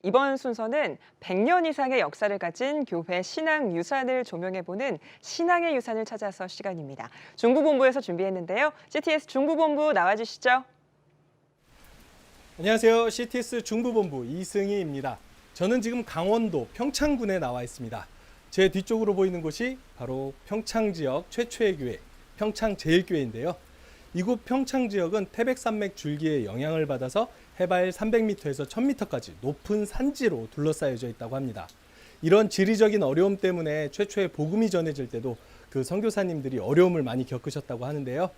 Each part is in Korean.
이번 순서는 100년 이상의 역사를 가진 교회 신앙 유산을 조명해보는 신앙의 유산을 찾아서 시간입니다. 중부본부에서 준비했는데요. CTS 중부본부 나와주시죠. 안녕하세요. CTS 중부본부 이승희입니다. 저는 지금 강원도 평창군에 나와 있습니다. 제 뒤쪽으로 보이는 곳이 바로 평창 지역 최초의 교회, 평창제일교회인데요. 이곳 평창 지역은 태백산맥 줄기의 영향을 받아서 해발 300m에서 1000m까지 높은 산지로 둘러싸여져 있다고 합니다. 이런 지리적인 어려움 때문에 최초의 복음이 전해질 때도 그 선교사님들이 어려움을 많이 겪으셨다고 하는데요.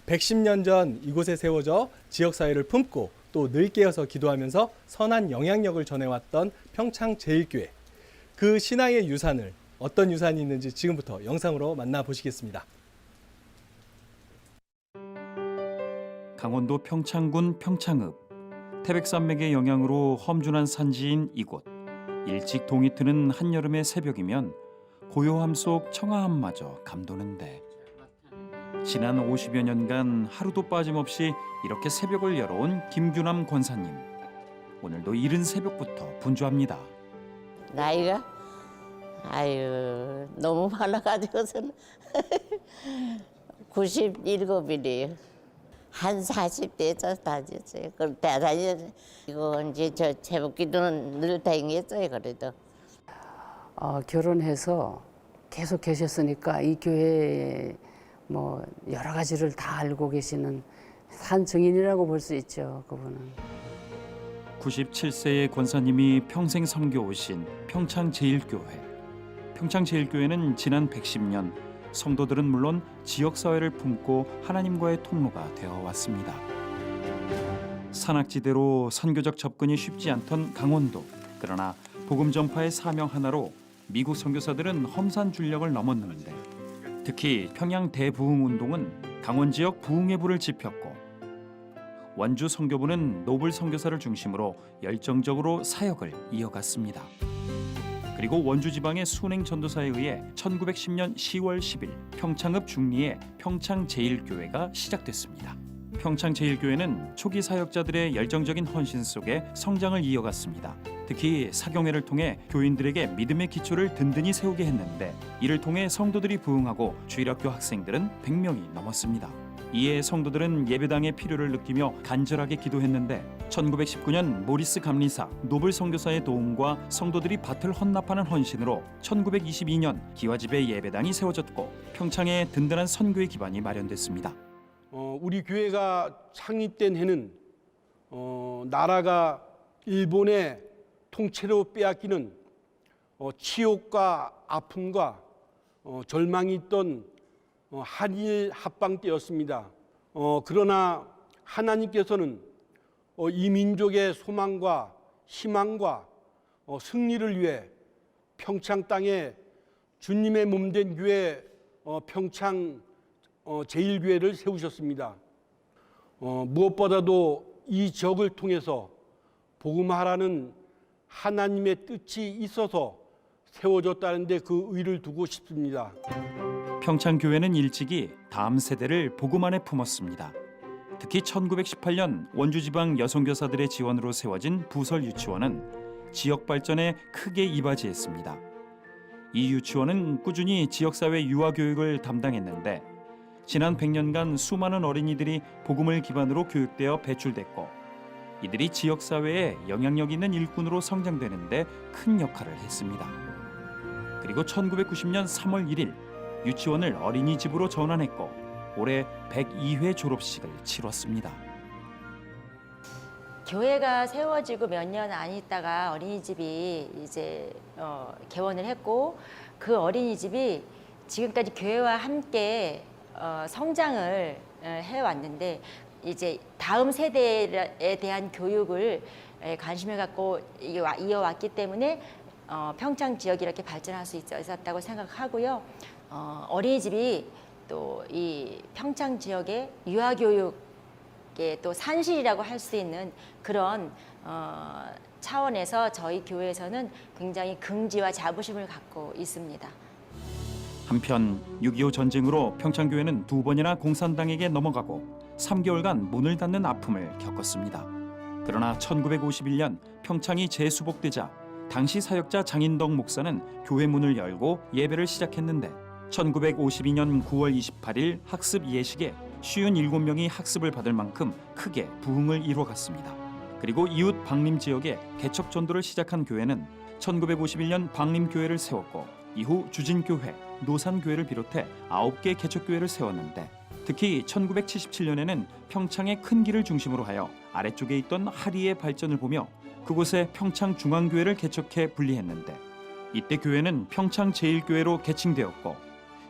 110년 전 이곳에 세워져 지역사회를 품고 또 늘 깨어서 기도하면서 선한 영향력을 전해왔던 평창제일교회. 그 신앙의 유산을 어떤 유산이 있는지 지금부터 영상으로 만나보시겠습니다. 강원도 평창군 평창읍. 태백산맥의 영향으로 험준한 산지인 이곳. 일찍 동이 트는 한여름의 새벽이면 고요함 속 청아함마저 감도는데 지난 50여 년간 하루도 빠짐없이 이렇게 새벽을 열어온 김규남 권사님. 오늘도 이른 새벽부터 분주합니다. 나이가 너무 많아가지고서는 97이래요. 한 40대에서 다녔어요. 그럼 다녔어요. 이거 이제 저 제복기도는 늘 다행했어요. 그래도 결혼해서 계속 계셨으니까 이 교회에 뭐 여러 가지를 다 알고 계시는 산 증인이라고 볼 수 있죠. 그분은. 97세의 권사님이 평생 섬겨오신 평창제일교회. 평창제일교회는 지난 110년 성도들은 물론 지역사회를 품고 하나님과의 통로가 되어왔습니다. 산악지대로 선교적 접근이 쉽지 않던 강원도. 그러나 복음 전파의 사명 하나로 미국 선교사들은 험산 줄력을 넘었는데 특히 평양 대부흥운동은 강원 지역 부흥의 불을 지폈고 원주 선교부는 노블 선교사를 중심으로 열정적으로 사역을 이어갔습니다. 그리고 원주 지방의 순행 전도사에 의해 1910년 10월 10일 평창읍 중리에 평창제일교회가 시작됐습니다. 평창제일교회는 초기 사역자들의 열정적인 헌신 속에 성장을 이어갔습니다. 특히 사경회를 통해 교인들에게 믿음의 기초를 든든히 세우게 했는데 이를 통해 성도들이 부흥하고 주일학교 학생들은 100명이 넘었습니다. 이에 성도들은 예배당의 필요를 느끼며 간절하게 기도했는데 1919년 모리스 감리사, 노블 선교사의 도움과 성도들이 밭을 헌납하는 헌신으로 1922년 기와집에 예배당이 세워졌고 평창에 든든한 선교의 기반이 마련됐습니다. 우리 교회가 창립된 해는 나라가 일본의 통째로 빼앗기는 치욕과 아픔과 절망이 있던 한일 합방 때였습니다. 그러나 하나님께서는 이 민족의 소망과 희망과 승리를 위해 평창 땅에 주님의 몸된 교회 평창 제일교회를 세우셨습니다. 무엇보다도 이 지역을 통해서 복음하라는 하나님의 뜻이 있어서 세워졌다는 데 그 의의를 두고 싶습니다. 평창교회는 일찍이 다음 세대를 복음 안에 품었습니다. 특히 1918년 원주지방 여성교사들의 지원으로 세워진 부설 유치원은 지역 발전에 크게 이바지했습니다. 이 유치원은 꾸준히 지역사회 유아교육을 담당했는데 지난 100년간 수많은 어린이들이 복음을 기반으로 교육되어 배출됐고 이들이 지역사회에 영향력 있는 일꾼으로 성장되는 데 큰 역할을 했습니다. 그리고 1990년 3월 1일 유치원을 어린이집으로 전환했고 올해 102회 졸업식을 치렀습니다. 교회가 세워지고 몇 년 안 있다가 어린이집이 이제 개원을 했고 그 어린이집이 지금까지 교회와 함께 성장을 해왔는데 이제 다음 세대에 대한 교육을 관심을 갖고 이어왔기 때문에 평창 지역이 이렇게 발전할 수 있었다고 생각하고요. 어린이집이 또 이 평창 지역의 유아교육의 또 산실이라고 할 수 있는 그런 차원에서 저희 교회에서는 굉장히 긍지와 자부심을 갖고 있습니다. 한편 6.25 전쟁으로 평창교회는 2번이나 공산당에게 넘어가고 3개월간 문을 닫는 아픔을 겪었습니다. 그러나 1951년 평창이 재수복되자 당시 사역자 장인덕 목사는 교회 문을 열고 예배를 시작했는데 1952년 9월 28일 학습 예식에 57명이 학습을 받을 만큼 크게 부흥을 이뤄갔습니다. 그리고 이웃 방림 지역에 개척 전도를 시작한 교회는 1951년 방림교회를 세웠고 이후 주진교회, 노산교회를 비롯해 9개 개척교회를 세웠는데 특히 1977년에는 평창의 큰 길을 중심으로 하여 아래쪽에 있던 하리의 발전을 보며 그곳에 평창중앙교회를 개척해 분리했는데 이때 교회는 평창제일교회로 개칭되었고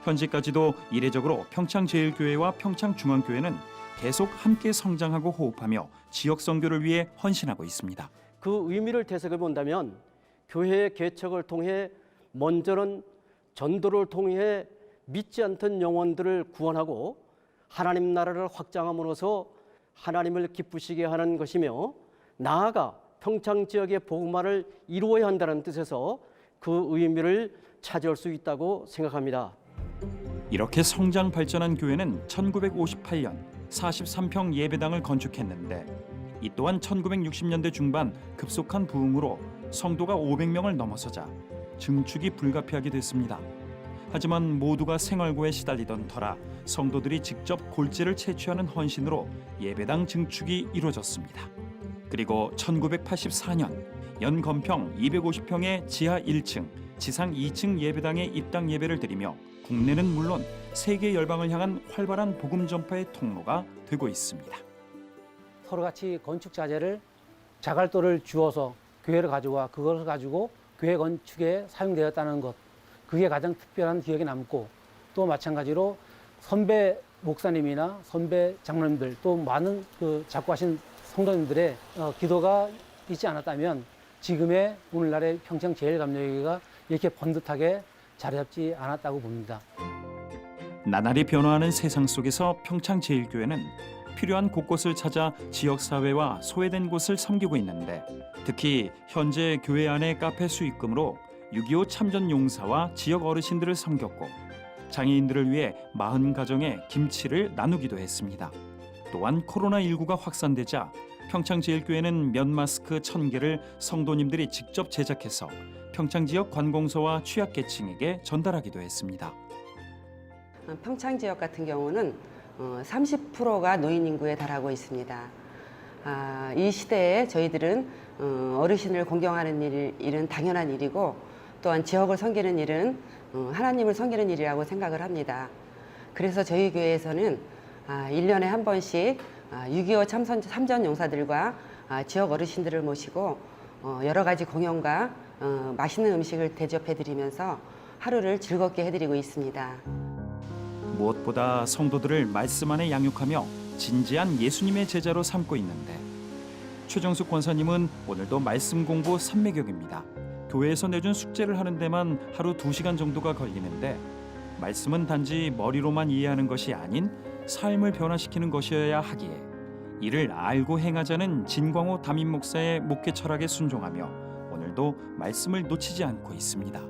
현재까지도 이례적으로 평창제일교회와 평창중앙교회는 계속 함께 성장하고 호흡하며 지역 선교를 위해 헌신하고 있습니다. 그 의미를 되새겨 본다면 교회의 개척을 통해 먼저는 전도를 통해 믿지 않던 영혼들을 구원하고 하나님 나라를 확장함으로써 하나님을 기쁘시게 하는 것이며 나아가 평창 지역의 복음화를 이루어야 한다는 뜻에서 그 의미를 차지할 수 있다고 생각합니다. 이렇게 성장 발전한 교회는 1958년 43평 예배당을 건축했는데 이 또한 1960년대 중반 급속한 부흥으로 성도가 500명을 넘어서자 증축이 불가피하게 됐습니다. 하지만 모두가 생활고에 시달리던 터라 성도들이 직접 골재를 채취하는 헌신으로 예배당 증축이 이루어졌습니다. 그리고 1984년 연건평 250평의 지하 1층, 지상 2층 예배당에 입당 예배를 드리며 국내는 물론 세계 열방을 향한 활발한 복음 전파의 통로가 되고 있습니다. 서로 같이 건축 자재를 자갈돌을 주어서 교회를 가져와 그것을 가지고 교회 건축에 사용되었다는 것, 그게 가장 특별한 기억에 남고 또 마찬가지로 선배 목사님이나 선배 장로님들 또 많은 작고하신 성도님들의 기도가 있지 않았다면 지금의 오늘날의 평창제일감리교회가 이렇게 번듯하게 자리 잡지 않았다고 봅니다. 나날이 변화하는 세상 속에서 평창제일교회는 필요한 곳곳을 찾아 지역사회와 소외된 곳을 섬기고 있는데 특히 현재 교회 안의 카페 수익금으로 6.25 참전용사와 지역 어르신들을 섬겼고 장애인들을 위해 40가정에 김치를 나누기도 했습니다. 또한 코로나19가 확산되자 평창제일교회는 면 마스크 1000개를 성도님들이 직접 제작해서 평창 지역 관공서와 취약계층에게 전달하기도 했습니다. 평창 지역 같은 경우는 30%가 노인 인구에 달하고 있습니다. 이 시대에 저희들은 어르신을 공경하는 일은 당연한 일이고 또한 지역을 섬기는 일은 하나님을 섬기는 일이라고 생각을 합니다. 그래서 저희 교회에서는 1년에 한 번씩 6.25 참전 용사들과 지역 어르신들을 모시고 여러 가지 공연과 맛있는 음식을 대접해드리면서 하루를 즐겁게 해드리고 있습니다. 무엇보다 성도들을 말씀 안에 양육하며 진지한 예수님의 제자로 삼고 있는데 최정숙 권사님은 오늘도 말씀 공부 삼매경입니다. 교회에서 내준 숙제를 하는 데만 하루 2시간 정도가 걸리는데 말씀은 단지 머리로만 이해하는 것이 아닌 삶을 변화시키는 것이어야 하기에 이를 알고 행하자는 진광호 담임 목사의 목회 철학에 순종하며 오늘도 말씀을 놓치지 않고 있습니다.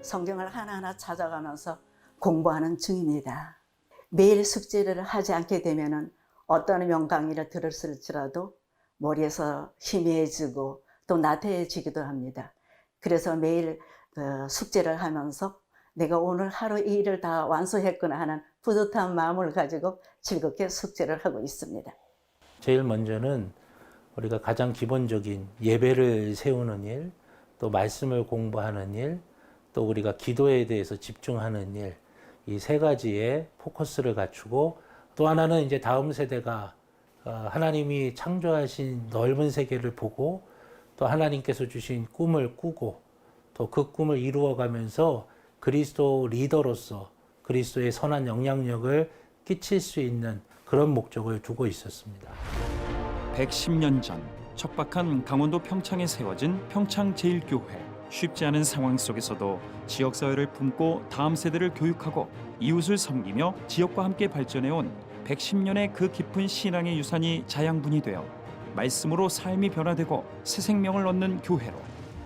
성경을 하나하나 찾아가면서 공부하는 중입니다. 매일 숙제를 하지 않게 되면 어떤 명강의를 들었을지라도 머리에서 희미해지고 또 나태해지기도 합니다. 그래서 매일 숙제를 하면서 내가 오늘 하루 이 일을 다 완수했구나 하는 뿌듯한 마음을 가지고 즐겁게 숙제를 하고 있습니다. 제일 먼저는 우리가 가장 기본적인 예배를 세우는 일, 또 말씀을 공부하는 일, 또 우리가 기도에 대해서 집중하는 일, 이 세 가지에 포커스를 갖추고 또 하나는 이제 다음 세대가 하나님이 창조하신 넓은 세계를 보고 또 하나님께서 주신 꿈을 꾸고 또 그 꿈을 이루어가면서 그리스도 리더로서 그리스도의 선한 영향력을 끼칠 수 있는 그런 목적을 두고 있었습니다. 110년 전 척박한 강원도 평창에 세워진 평창제일교회. 쉽지 않은 상황 속에서도 지역사회를 품고 다음 세대를 교육하고 이웃을 섬기며 지역과 함께 발전해온 110년의 그 깊은 신앙의 유산이 자양분이 되어 말씀으로 삶이 변화되고 새 생명을 얻는 교회로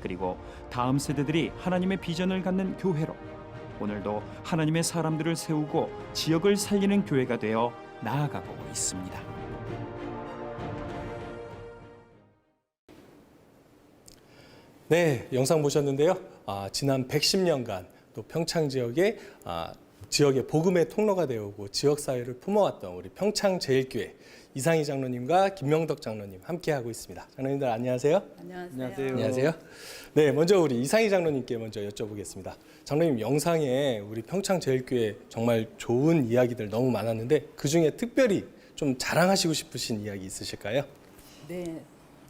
그리고 다음 세대들이 하나님의 비전을 갖는 교회로 오늘도 하나님의 사람들을 세우고 지역을 살리는 교회가 되어 나아가고 있습니다. 네, 영상 보셨는데요. 지난 110년간 또 평창 지역의 복음의 통로가 되어오고 지역사회를 품어왔던 우리 평창제일교회 이상희 장로님과 김명덕 장로님 함께하고 있습니다. 장로님들 안녕하세요. 안녕하세요. 안녕하세요. 네, 먼저 우리 이상희 장로님께 먼저 여쭤보겠습니다. 장로님, 영상에 우리 평창제일교회 정말 좋은 이야기들 너무 많았는데 그중에 특별히 좀 자랑하시고 싶으신 이야기 있으실까요? 네,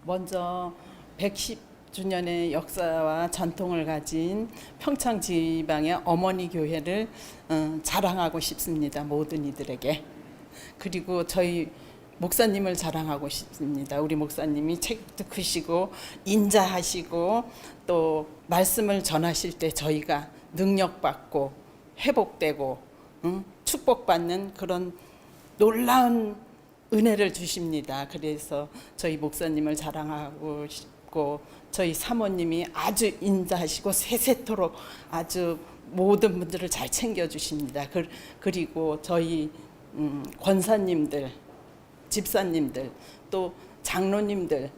먼저 110주년의 역사와 전통을 가진 평창 지방의 어머니 교회를 자랑하고 싶습니다. 모든 이들에게. 그리고 저희 목사님을 자랑하고 싶습니다. 우리 목사님이 책도 크시고 인자하시고 또 말씀을 전하실 때 저희가 능력받고 회복되고 축복받는 그런 놀라운 은혜를 주십니다. 그래서 저희 목사님을 자랑하고 싶고 저희 사모님이 아주 인자하시고 세세토록 아주 모든 분들을 잘 챙겨주십니다. 그리고 저희 권사님들, 집사님들, 또 장로님들,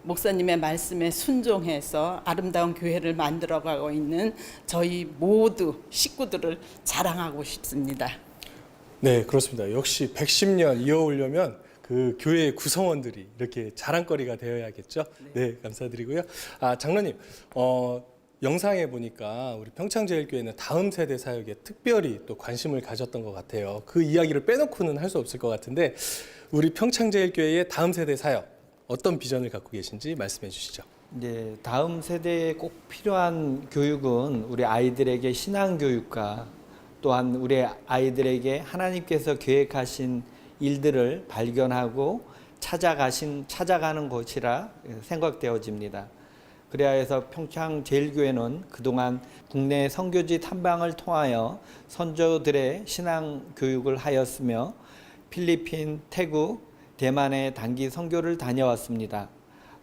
목사님의 말씀에 순종해서 아름다운 교회를 만들어가고 있는 저희 모두 식구들을 자랑하고 싶습니다. 네, 그렇습니다. 역시 110년 이어오려면 그 교회의 구성원들이 이렇게 자랑거리가 되어야겠죠. 네, 감사드리고요. 장로님, 영상에 보니까 우리 평창제일교회는 다음 세대 사역에 특별히 또 관심을 가졌던 것 같아요. 그 이야기를 빼놓고는 할 수 없을 것 같은데 우리 평창제일교회의 다음 세대 사역 어떤 비전을 갖고 계신지 말씀해 주시죠. 네, 다음 세대에 꼭 필요한 교육은 우리 아이들에게 신앙 교육과 또한 우리 아이들에게 하나님께서 계획하신 일들을 발견하고 찾아가는 곳이라 생각되어집니다. 그래야 해서 평창제일교회는 그동안 국내 선교지 탐방을 통하여 선조들의 신앙 교육을 하였으며 필리핀, 태국, 대만에 단기 선교를 다녀왔습니다.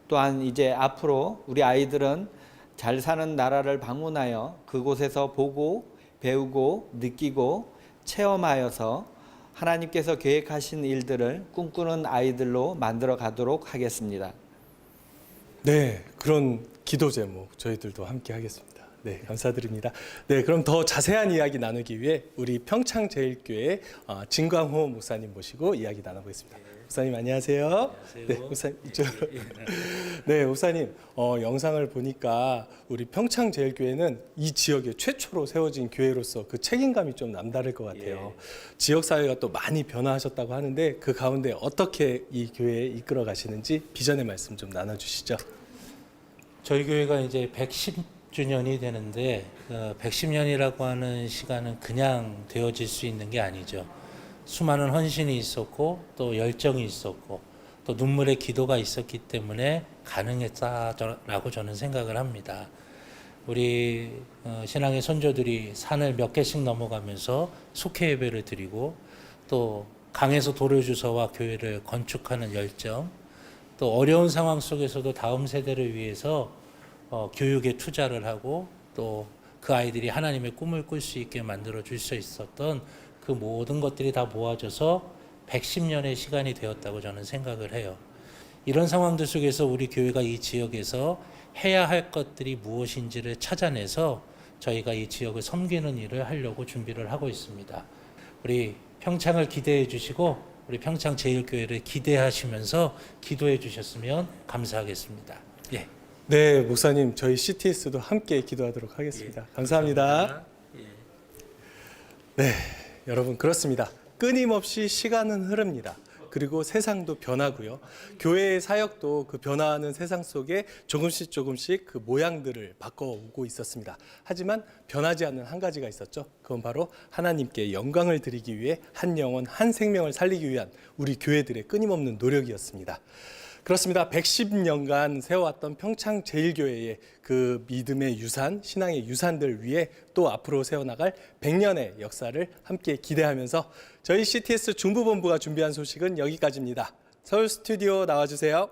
또한 이제 앞으로 우리 아이들은 잘 사는 나라를 방문하여 그곳에서 보고 배우고 느끼고 체험하여서 하나님께서 계획하신 일들을 꿈꾸는 아이들로 만들어 가도록 하겠습니다. 네, 그런 기도 제목 저희들도 함께 하겠습니다. 네, 감사드립니다. 네, 그럼 더 자세한 이야기 나누기 위해 우리 평창제일교회 진광호 목사님 모시고 이야기 나눠보겠습니다. 목사님 안녕하세요. 안녕하세요. 네, 목사님 이쪽으로. 네, 목사님 영상을 보니까 우리 평창제일교회는 이 지역에 최초로 세워진 교회로서 그 책임감이 좀 남다를 것 같아요. 지역 사회가 또 많이 변화하셨다고 하는데 그 가운데 어떻게 이 교회에 이끌어 가시는지 비전의 말씀 좀 나눠주시죠. 저희 교회가 이제 110주년이 되는데 110년이라고 하는 시간은 그냥 되어질 수 있는 게 아니죠. 수많은 헌신이 있었고 또 열정이 있었고 또 눈물의 기도가 있었기 때문에 가능했다라고 저는 생각을 합니다. 우리 신앙의 선조들이 산을 몇 개씩 넘어가면서 속회 예배를 드리고 또 강에서 돌을 주서와 교회를 건축하는 열정, 또 어려운 상황 속에서도 다음 세대를 위해서 교육에 투자를 하고 또 그 아이들이 하나님의 꿈을 꿀 수 있게 만들어 줄 수 있었던 그 모든 것들이 다 모아져서 110년의 시간이 되었다고 저는 생각을 해요. 이런 상황들 속에서 우리 교회가 이 지역에서 해야 할 것들이 무엇인지를 찾아내서 저희가 이 지역을 섬기는 일을 하려고 준비를 하고 있습니다. 우리 평창을 기대해 주시고 우리 평창제일교회를 기대하시면서 기도해 주셨으면 감사하겠습니다. 예. 네, 목사님 저희 CTS도 함께 기도하도록 하겠습니다. 감사합니다. 네, 여러분 그렇습니다. 끊임없이 시간은 흐릅니다. 그리고 세상도 변하고요. 교회의 사역도 그 변화하는 세상 속에 조금씩 그 모양들을 바꿔오고 있었습니다. 하지만 변하지 않는 한 가지가 있었죠. 그건 바로 하나님께 영광을 드리기 위해 한 영혼, 한 생명을 살리기 위한 우리 교회들의 끊임없는 노력이었습니다. 그렇습니다. 110년간 세워왔던 평창제일교회의 그 믿음의 유산, 신앙의 유산들 위해 또 앞으로 세워나갈 100년의 역사를 함께 기대하면서 저희 CTS 중부본부가 준비한 소식은 여기까지입니다. 서울 스튜디오 나와주세요.